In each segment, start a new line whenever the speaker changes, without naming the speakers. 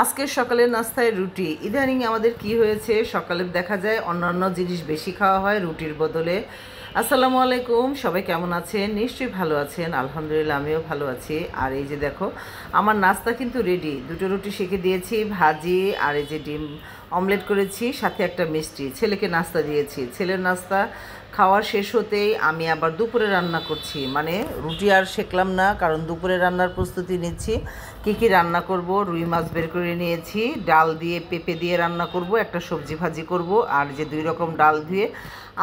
আজকের সকালের নাস্তায় রুটি। ইদানিং আমাদের কি হয়েছে, সকালে দেখা যায় অন্যান্য জিনিস বেশি খাওয়া হয় রুটির বদলে। আসসালামু আলাইকুম, সবাই কেমন আছেন? নিশ্চয়ই ভালো আছেন। আলহামদুলিল্লাহ, আমিও ভালো আছি। আর এই যে দেখো, আমার নাস্তা কিন্তু রেডি। দুটো রুটি সেঁকে দিয়েছি, ভাজি, আর এই যে ডিম অমলেট করেছি, সাথে একটা মিষ্টি। ছেলেকে নাস্তা দিয়েছি। ছেলের নাস্তা খাওয়া শেষ হতেই আমি আবার দুপুরে রান্না করছি। মানে রুটি আর সেঁকলাম না, কারণ দুপুরে রান্নার প্রস্তুতি নিচ্ছি। কী রান্না করব, রুই মাছ বের করে নিয়েছি, ডাল দিয়ে পেঁপে দিয়ে রান্না করব, একটা সবজি ভাজি করব, আর যে 2 রকম ডাল ধুয়ে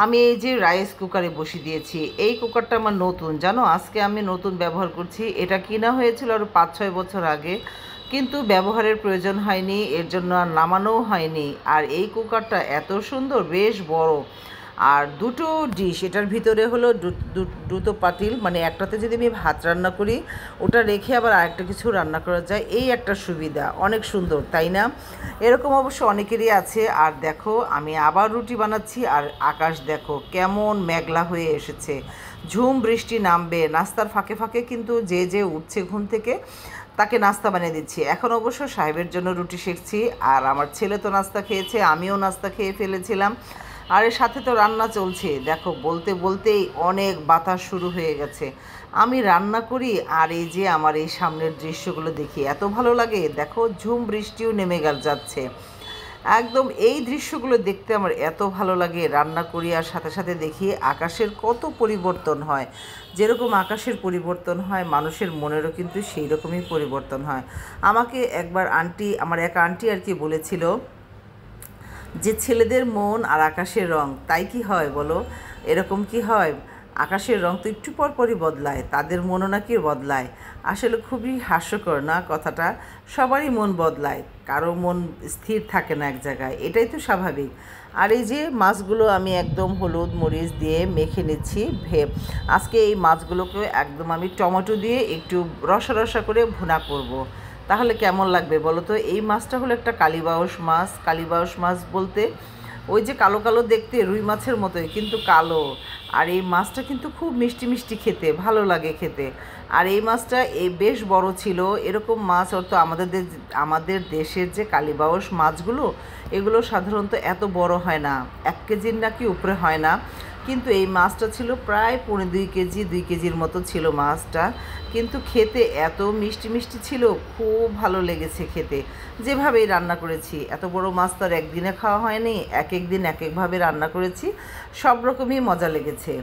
আমি এই যে রাইস কুকারে বসিয়ে দিয়েছি। এই কুকারটা আমার নতুন, জানো, আজকে আমি নতুন ব্যবহার করছি। এটা কিনা হয়েছিল আরও 5-6 বছর আগে, কিন্তু ব্যবহারের প্রয়োজন হয়নি, এর জন্য আর নামানোও হয়নি। আর এই কুকারটা এত সুন্দর, বেশ বড়। আর দুটো ডিশ, এটার ভিতরে হলো দুটো পাতিল, মানে একটাতে যদি আমি ভাত রান্না করি, ওটা রেখে আবার আরেকটা কিছু রান্না করা যায়। এই একটা সুবিধা, অনেক সুন্দর, তাই না? এরকম অবশ্য অনেকেরই আছে। আর দেখো, আমি আবার রুটি বানাচ্ছি, আর আকাশ দেখো কেমন মেঘলা হয়ে এসেছে। ঝুম বৃষ্টি নামবে। নাস্তার ফাঁকে ফাঁকে কিন্তু যে উঠছে ঘুম থেকে, তাকে নাস্তা বানিয়ে দিচ্ছি। এখন অবশ্য সাহেবের জন্য রুটি সেঁকছি, আর আমার ছেলে তো নাস্তা খেয়েছে, আমিও নাস্তা খেয়ে ফেলেছিলাম। আর এর সাথে তো রান্না চলছে। দেখো, বলতে বলতেই অনেক বাতাস শুরু হয়ে গেছে। আমি রান্না করি, আর এই যে আমার এই সামনের দৃশ্যগুলো দেখি এত ভালো লাগে। দেখো, ঝুম বৃষ্টিও নেমে যাচ্ছে একদম। এই দৃশ্যগুলো দেখতে আমার এত ভালো লাগে। রান্না করি আর সাথে সাথে দেখি আকাশের কত পরিবর্তন হয়। যেরকম আকাশের পরিবর্তন হয়, মানুষের মনেরও কিন্তু সেই রকমই পরিবর্তন হয়। আমাকে একবার আমার এক আন্টি আর কি বলেছিল যে ছেলেদের মন আর আকাশের রং তাই কি হয় বলো? এরকম কি হয়? আকাশের রং তো একটু পর পরই বদলায়, তাদের মনও নাকি বদলায়। আসলে খুবই হাস্যকর না কথাটা? সবারই মন বদলায়, কারো মন স্থির থাকে না এক জায়গায়, এটাই তো স্বাভাবিক। আর এই যে মাছগুলো আমি একদম হলুদ মরিচ দিয়ে মেখে নিচ্ছি। আজকে এই মাছগুলোকে একদম আমি টমেটো দিয়ে একটু রসা রসা করে ভুনা করব। তাহলে কেমন লাগবে বলো তো? এই মাছটা হলো একটা কালীবাউস মাছ। কালীবাউস মাছ বলতে ওই যে কালো কালো দেখতে, রুই মাছের মতোই কিন্তু কালো। আর এই মাছটা কিন্তু খুব মিষ্টি মিষ্টি খেতে, ভালো লাগে খেতে। আর এই মাছটা বেশ বড় ছিল। এরকম মাছ হয়তো আমাদের দেশের যে কালীবাউস মাছগুলো, এগুলো সাধারণত এত বড় হয় না, 1 কেজির নাকি উপরে হয় না। কিন্তু এই মাছটা ছিল প্রায় 2.5 কেজি, 2 কেজির মতো ছিল মাছটা। কিন্তু খেতে এত মিষ্টি মিষ্টি ছিল, খুব ভালো লেগেছে খেতে। যেভাবেই রান্না করেছি, এত বড় মাছ তো আর একদিনে খাওয়া হয়নি, এক একদিন এক একভাবে রান্না করেছি, সব রকমই মজা লেগেছে।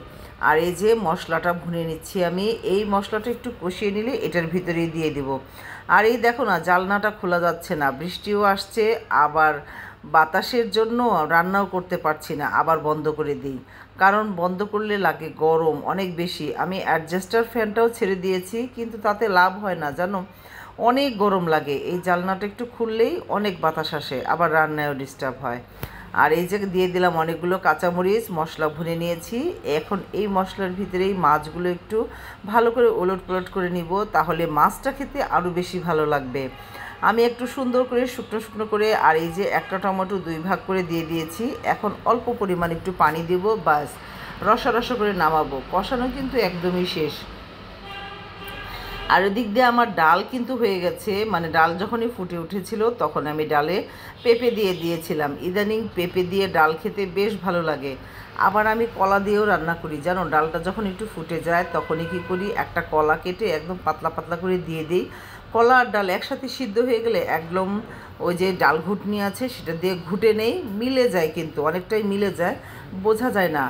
আর এই যে মশলাটা ভুনে নিচ্ছি আমি। এই মশলাটা একটু কষিয়ে নিলে এটার ভিতরেই দিয়ে দিব। আর এই দেখো না, জানলাটা খোলা যাচ্ছে না, বৃষ্টিও আসছে, আবার বাতাসের জন্য রান্নাও করতে পারছি না, আবার বন্ধ করে দিই। কারণ বন্ধ করলে লাগে গরম অনেক বেশি। আমি অ্যাডজাস্টার ফ্যানটাও ছেড়ে দিয়েছি, কিন্তু তাতে লাভ হয় না, জানো, অনেক গরম লাগে। এই জানলাটা একটু খুললেই অনেক বাতাস আসে, আবার রান্নায়ও ডিস্টার্ব হয়। আর এই যে দিয়ে দিলাম অনেকগুলো কাঁচামরিচ, মশলা ভুনে নিয়েছি। এখন এই মশলার ভিতরেই মাছগুলো একটু ভালো করে ওলট পালট করে নিব, তাহলে মাছটা খেতে আরও বেশি ভালো লাগবে। আমি একটু সুন্দর করে শুকনো শুকনো করে, আর এই যে একটা টমেটো 2 ভাগ করে দিয়ে দিয়েছি। এখন অল্প পরিমাণ একটু পানি দেব, বাস রসা রসা করে নামাবো। কষানো কিন্তু একদমই শেষ। আর ওদিক দিয়ে আমার ডাল কিন্তু হয়ে গেছে। মানে ডাল যখনই ফুটে উঠেছিল, তখন আমি ডালে পেঁপে দিয়ে দিয়েছিলাম। ইদানিং পেঁপে দিয়ে ডাল খেতে বেশ ভালো লাগে। আবার আমি কলা দিয়েও রান্না করি, জানো। ডালটা যখন একটু ফুটে যায়, তখনই কী করি, একটা কলা কেটে একদম পাতলা পাতলা করে দিয়ে দিই। কলা আর ডাল একসাথে সিদ্ধ হয়ে গেলে একদম ওই যে ডাল ঘুটনি আছে, সেটা দিয়ে ঘুটে নেই, মিলে যায়, কিন্তু অনেকটাই মিলে যায়, বোঝা যায় না।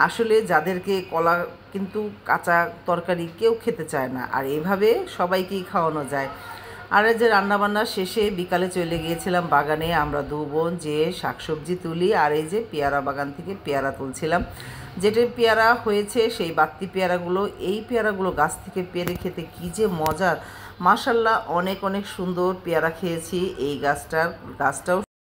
আসলে যাদেরকে কলা কিন্তু কাঁচা তরকারি কেউ খেতে চায় না, আর এইভাবে সবাইকেই খাওয়ানো যায়। আর এই যে রান্নাবান্না শেষে বিকালে চলে গিয়েছিলাম বাগানে। আমরা 2 বোন যে শাকসবজি তুলি, আর এই যে পেয়ারা বাগান থেকে পেয়ারা তুলছিলাম। যেটা পেয়ারা হয়েছে সেই বাড়তি পেয়ারাগুলো, এই পেয়ারাগুলো গাছ থেকে পেরে খেতে কী যে মজার! মাশাল্লাহ, অনেক অনেক সুন্দর পেয়ারা খেয়েছি। এই গাছটাও